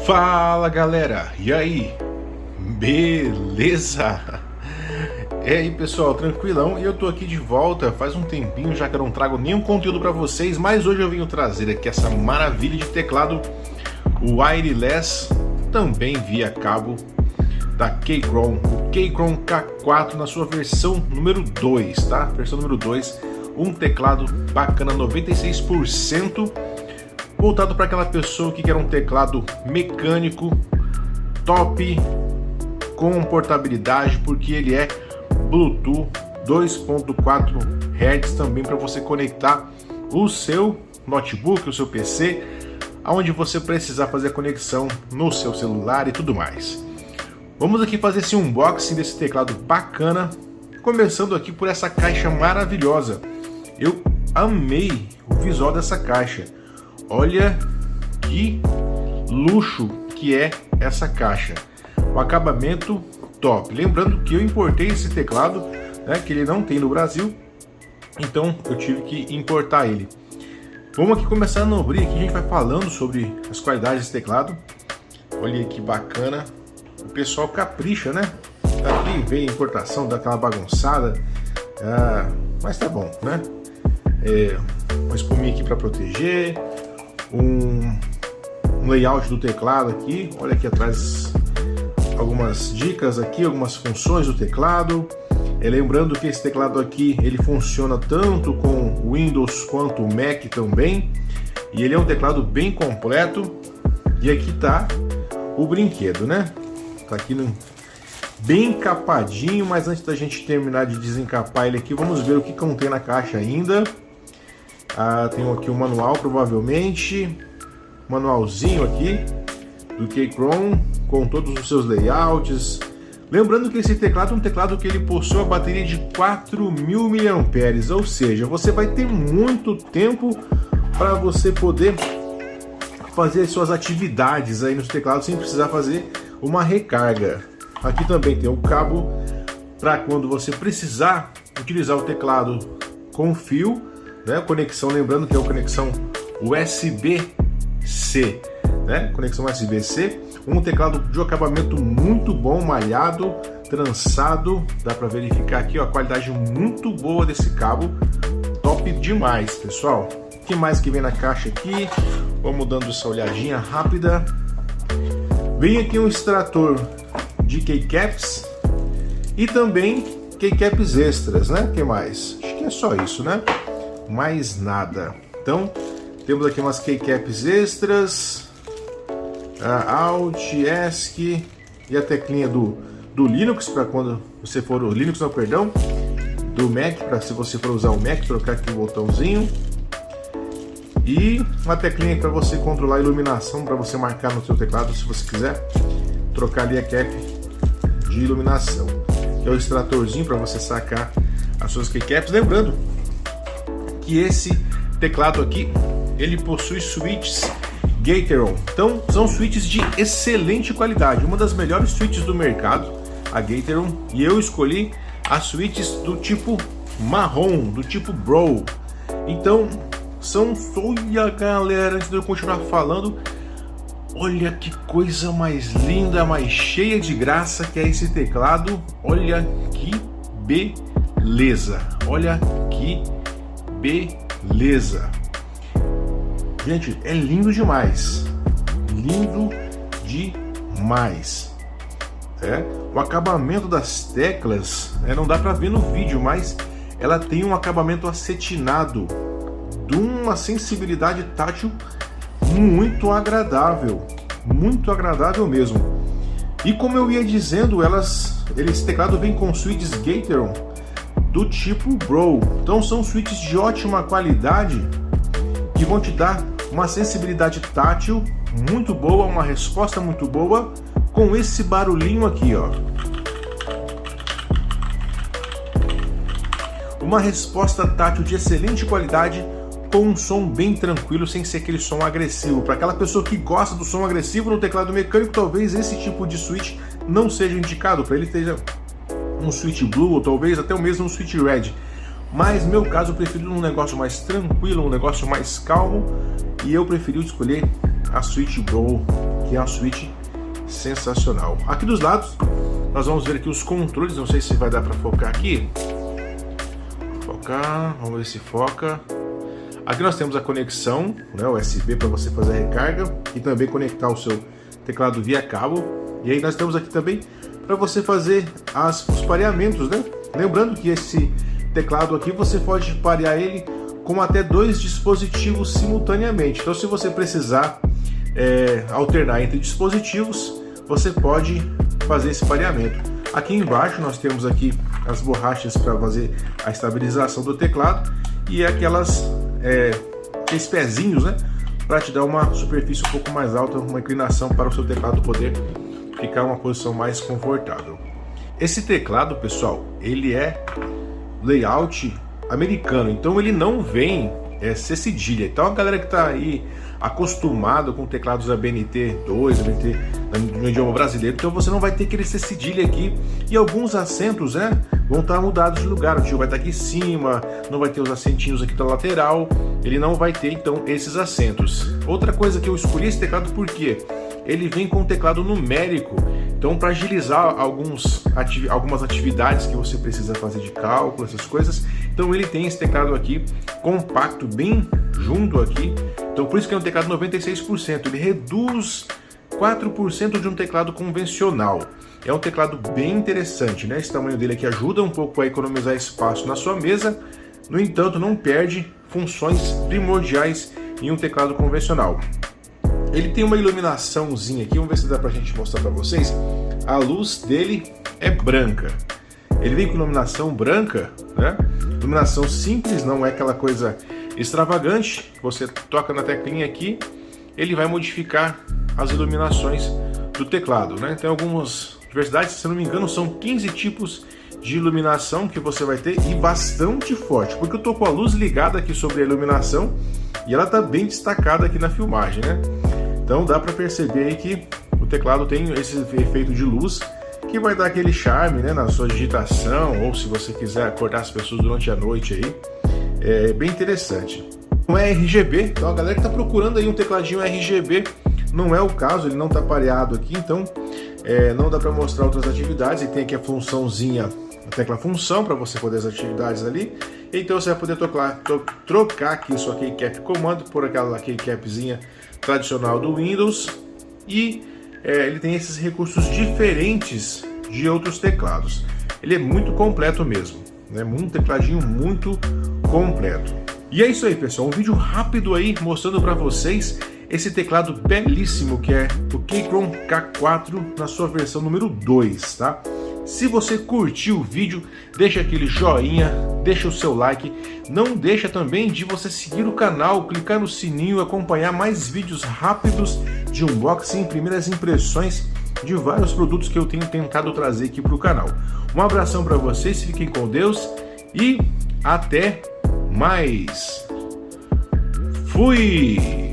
Fala galera, e aí? Beleza? E aí pessoal, tranquilão? E eu tô aqui de volta, faz um tempinho já que eu não trago nenhum conteúdo pra vocês, mas hoje eu venho trazer aqui essa maravilha de teclado wireless, também via cabo, da Keychron, o Keychron K4 na sua versão número 2, tá? Versão número 2, um teclado bacana, 96%, voltado para aquela pessoa que quer um teclado mecânico, top, com portabilidade, porque ele é Bluetooth 2.4 Hz também para você conectar o seu notebook, o seu PC, aonde você precisar fazer a conexão no seu celular e tudo mais. Vamos aqui fazer esse unboxing desse teclado bacana, começando aqui por essa caixa maravilhosa. Eu amei o visual dessa caixa. Olha que luxo que é essa caixa. O acabamento top. Lembrando que eu importei esse teclado, né, que ele não tem no Brasil, então eu tive que importar ele. Vamos aqui começar a abrir aqui, a gente vai falando sobre as qualidades desse teclado. Olha que bacana. O pessoal capricha, né? Aqui veio a importação, dá aquela bagunçada, mas tá bom, né? Uma espuminha aqui para proteger, um layout do teclado aqui. Olha aqui atrás algumas dicas aqui, algumas funções do teclado. Lembrando que esse teclado aqui ele funciona tanto com Windows quanto Mac também, e ele é um teclado bem completo. E aqui tá o brinquedo, né? Tá aqui bem encapadinho, mas antes da gente terminar de desencapar ele aqui, vamos ver o que contém na caixa ainda. Tem aqui um manual, provavelmente, manualzinho aqui do Keychron com todos os seus layouts. Lembrando que esse teclado é um teclado que ele possui uma bateria de 4.000 mAh, ou seja, você vai ter muito tempo para você poder fazer suas atividades aí no teclado sem precisar fazer uma recarga. Aqui também tem o cabo para quando você precisar utilizar o teclado com fio, né? Conexão, lembrando que é a conexão USB-C, né? Conexão USB-C. Um teclado de acabamento muito bom, malhado, trançado. Dá para verificar aqui, ó, a qualidade muito boa desse cabo. Top demais, pessoal. O que mais que vem na caixa aqui? Vamos dando essa olhadinha rápida. Vem aqui um extrator de keycaps e também keycaps extras, né? O que mais? Acho que é só isso, né? Mais nada. Então, temos aqui umas keycaps extras, Alt, ESC e a teclinha do Linux, para quando você for o Linux, não, perdão, do Mac, para se você for usar o Mac, trocar aqui o botãozinho. E uma teclinha para você controlar a iluminação, para você marcar no seu teclado, se você quiser trocar ali a cap de iluminação. Que é o extratorzinho para você sacar as suas keycaps. Lembrando que esse teclado aqui, ele possui switches Gateron. Então são switches de excelente qualidade, uma das melhores switches do mercado, a Gateron. E eu escolhi as switches do tipo marrom, do tipo Bro. Então olha galera, antes de eu continuar falando, olha que coisa mais linda, mais cheia de graça que é esse teclado. Olha que beleza, olha que beleza. Gente, é lindo demais, lindo demais. O acabamento das teclas, não dá para ver no vídeo, mas ela tem um acabamento acetinado, de uma sensibilidade tátil muito agradável mesmo. E como eu ia dizendo, esse teclado vem com switches Gateron do tipo Bro. Então são switches de ótima qualidade que vão te dar uma sensibilidade tátil muito boa, uma resposta muito boa, com esse barulhinho aqui, ó. Uma resposta tátil de excelente qualidade, com um som bem tranquilo, sem ser aquele som agressivo. Para aquela pessoa que gosta do som agressivo no teclado mecânico, talvez esse tipo de switch não seja indicado. Para ele seja um switch blue, ou talvez até o mesmo um switch red. Mas no meu caso eu prefiro um negócio mais tranquilo, um negócio mais calmo, e eu preferi escolher a Switch Bro que é uma suíte sensacional. Aqui dos lados nós vamos ver aqui os controles, não sei se vai dar para focar aqui. Focar, vamos ver se foca. Aqui nós temos a conexão, né, USB para você fazer a recarga e também conectar o seu teclado via cabo. E aí nós temos aqui também para você fazer os pareamentos, né? Lembrando que esse teclado aqui você pode parear ele com até 2 dispositivos simultaneamente. Então, se você precisar alternar entre dispositivos, você pode fazer esse pareamento. Aqui embaixo nós temos aqui as borrachas para fazer a estabilização do teclado e aqueles pezinhos, né, para te dar uma superfície um pouco mais alta, uma inclinação para o seu teclado poder ficar em uma posição mais confortável. Esse teclado, pessoal, ele é layout americano, então ele não vem C cedilha. Então a galera que está aí acostumado com teclados ABNT2, ABNT no idioma brasileiro, então você não vai ter aquele C cedilha aqui, e alguns assentos, né, vão estar mudados de lugar. O tio vai estar aqui em cima, não vai ter os assentinhos aqui da lateral, ele não vai ter então esses assentos. Outra coisa que eu escolhi esse teclado porque ele vem com um teclado numérico, então para agilizar algumas atividades que você precisa fazer de cálculo, essas coisas, então ele tem esse teclado aqui compacto, bem junto aqui, então por isso que é um teclado 96%, ele reduz 4% de um teclado convencional. É um teclado bem interessante, né? Esse tamanho dele aqui ajuda um pouco a economizar espaço na sua mesa, no entanto não perde funções primordiais em um teclado convencional. Ele tem uma iluminaçãozinha aqui, vamos ver se dá pra gente mostrar pra vocês. A luz dele é branca. Ele vem com iluminação branca, né? Iluminação simples, não é aquela coisa extravagante. Você toca na teclinha aqui, ele vai modificar as iluminações do teclado, né? Tem algumas diversidades, se não me engano, são 15 tipos de iluminação que você vai ter e bastante forte, porque eu tô com a luz ligada aqui sobre a iluminação e ela tá bem destacada aqui na filmagem, né? Então dá para perceber aí que o teclado tem esse efeito de luz que vai dar aquele charme, né, na sua digitação, ou se você quiser acordar as pessoas durante a noite aí, é bem interessante. Não é RGB, então a galera que está procurando aí um tecladinho RGB, não é o caso, ele não está pareado aqui, então não dá para mostrar outras atividades. E tem aqui a funçãozinha, a tecla função, para você poder as atividades ali. Então você vai poder trocar aqui sua keycap comando por aquela keycapzinha tradicional do Windows. E ele tem esses recursos diferentes de outros teclados. Ele é muito completo mesmo, né? Um tecladinho muito completo. E é isso aí, pessoal, um vídeo rápido aí mostrando para vocês esse teclado belíssimo que é o Keychron K4 na sua versão número 2, tá? Se você curtiu o vídeo, deixa aquele joinha, deixa o seu like, não deixa também de você seguir o canal, clicar no sininho e acompanhar mais vídeos rápidos de unboxing e primeiras impressões de vários produtos que eu tenho tentado trazer aqui para o canal. Um abração para vocês, fiquem com Deus e até mais. Fui!